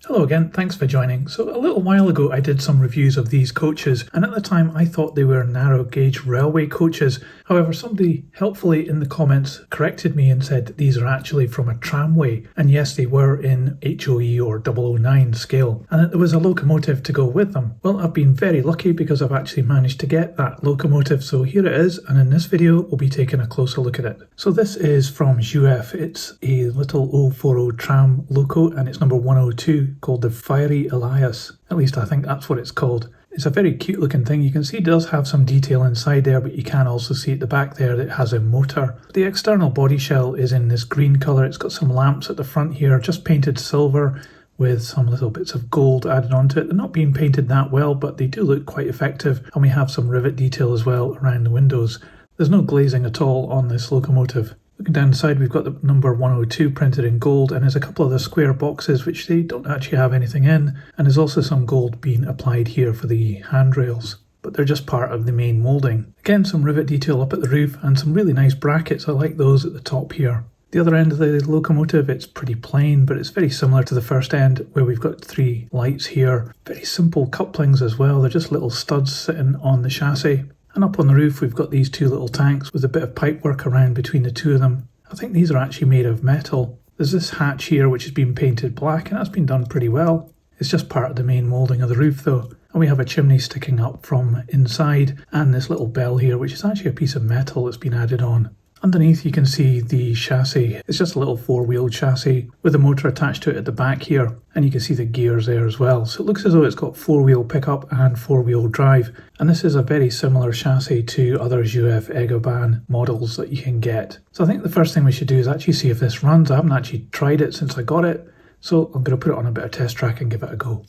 Hello again, thanks for joining. So a little while ago I did some reviews of these coaches, and at the time I thought they were narrow gauge railway coaches. However, somebody helpfully in the comments corrected me and said these are actually from a tramway, and yes, they were in HOE or 009 scale, and that there was a locomotive to go with them. Well, I've been very lucky because I've actually managed to get that locomotive, so here it is, and in this video we'll be taking a closer look at it. So this is from Jouef. It's a little 040 tram loco, and it's number 102, called the Fiery Elias. At least I think that's what it's called. It's a very cute looking thing. You can see it does have some detail inside there, but you can also see at the back there that it has a motor. The external body shell is in this green colour. It's got some lamps at the front here, just painted silver with some little bits of gold added onto it. They're not being painted that well, but they do look quite effective, and we have some rivet detail as well around the windows. There's no glazing at all on this locomotive. Looking down the side, we've got the number 102 printed in gold, and there's a couple of the square boxes which they don't actually have anything in, and there's also some gold being applied here for the handrails, but they're just part of the main moulding. Again, some rivet detail up at the roof and some really nice brackets. I like those at the top here. The other end of the locomotive, it's pretty plain, but it's very similar to the first end where we've got three lights here. Very simple couplings as well. They're just little studs sitting on the chassis. And up on the roof we've got these two little tanks with a bit of pipework around between the two of them. I think these are actually made of metal. There's this hatch here which has been painted black, and that's been done pretty well. It's just part of the main moulding of the roof though. And we have a chimney sticking up from inside, and this little bell here which is actually a piece of metal that's been added on. Underneath you can see the chassis. It's just a little four-wheel chassis with a motor attached to it at the back here, and you can see the gears there as well. So it looks as though it's got four-wheel pickup and four-wheel drive, and this is a very similar chassis to other Jouef Egger-Bahn models that you can get. So I think the first thing we should do is actually see if this runs. I haven't actually tried it since I got it, so I'm going to put it on a bit of test track and give it a go.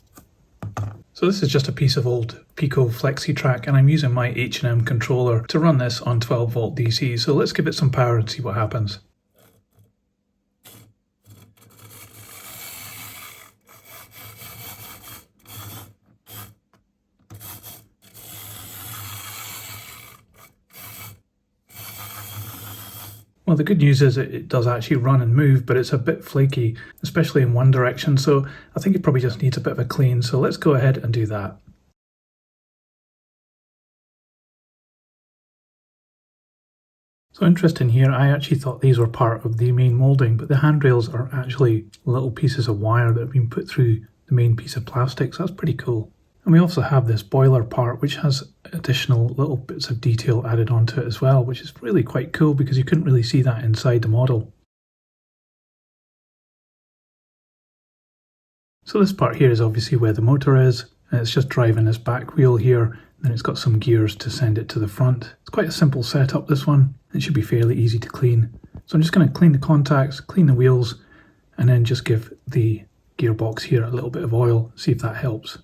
So this is just a piece of old Pico Flexi track, and I'm using my H&M controller to run this on 12 volt DC. So let's give it some power and see what happens. Well, the good news is it does actually run and move, but it's a bit flaky, especially in one direction, so I think it probably just needs a bit of a clean, so let's go ahead and do that. So interesting here, I actually thought these were part of the main moulding, but the handrails are actually little pieces of wire that have been put through the main piece of plastic, so that's pretty cool. And we also have this boiler part which has additional little bits of detail added onto it as well, which is really quite cool because you couldn't really see that inside the model. So this part here is obviously where the motor is, and it's just driving this back wheel here, and then it's got some gears to send it to the front. It's quite a simple setup, this one. It should be fairly easy to clean. So I'm just going to clean the contacts, clean the wheels, and then just give the gearbox here a little bit of oil, see if that helps.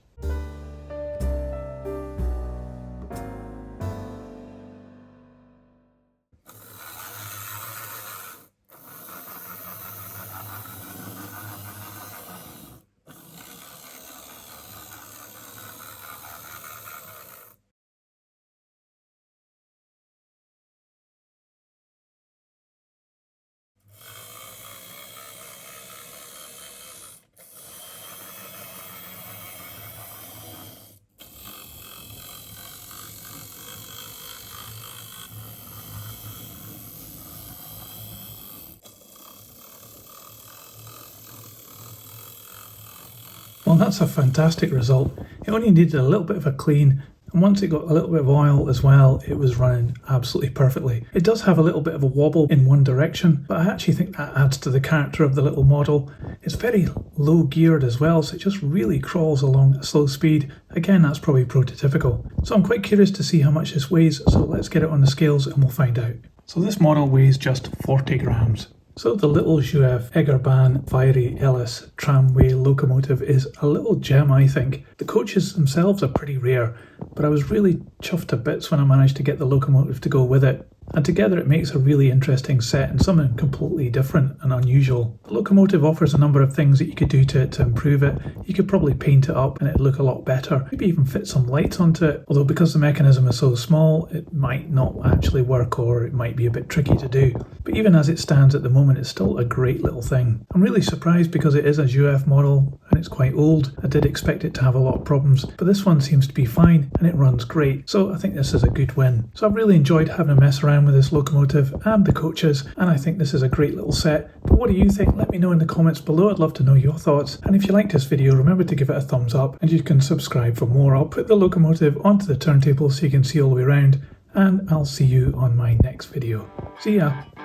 Well, that's a fantastic result. It only needed a little bit of a clean, and once it got a little bit of oil as well, it was running absolutely perfectly. It does have a little bit of a wobble in one direction, but I actually think that adds to the character of the little model. It's very low geared as well, so it just really crawls along at slow speed. Again, that's probably prototypical. So I'm quite curious to see how much this weighs, so let's get it on the scales and we'll find out. So this model weighs just 40 grams. So the little Jouef Egger-Bahn Fiery Elias Tramway Locomotive is a little gem, I think. The coaches themselves are pretty rare, but I was really chuffed to bits when I managed to get the locomotive to go with it. and together it makes a really interesting set and something completely different and unusual. The locomotive offers a number of things that you could do to it to improve it. You could probably paint it up and it'd look a lot better, maybe even fit some lights onto it, although because the mechanism is so small it might not actually work, or it might be a bit tricky to do. But even as it stands at the moment, it's still a great little thing. I'm really surprised because it is a Jouef model and it's quite old. I did expect it to have a lot of problems, but this one seems to be fine and it runs great, so I think this is a good win. So I've really enjoyed having a mess around with this locomotive and the coaches, and I think this is a great little set. But what do you think? Let me know in the comments below. I'd love to know your thoughts, and if you liked this video, remember to give it a thumbs up, and you can subscribe for more. I'll put the locomotive onto the turntable so you can see all the way around, and I'll see you on my next video. See ya!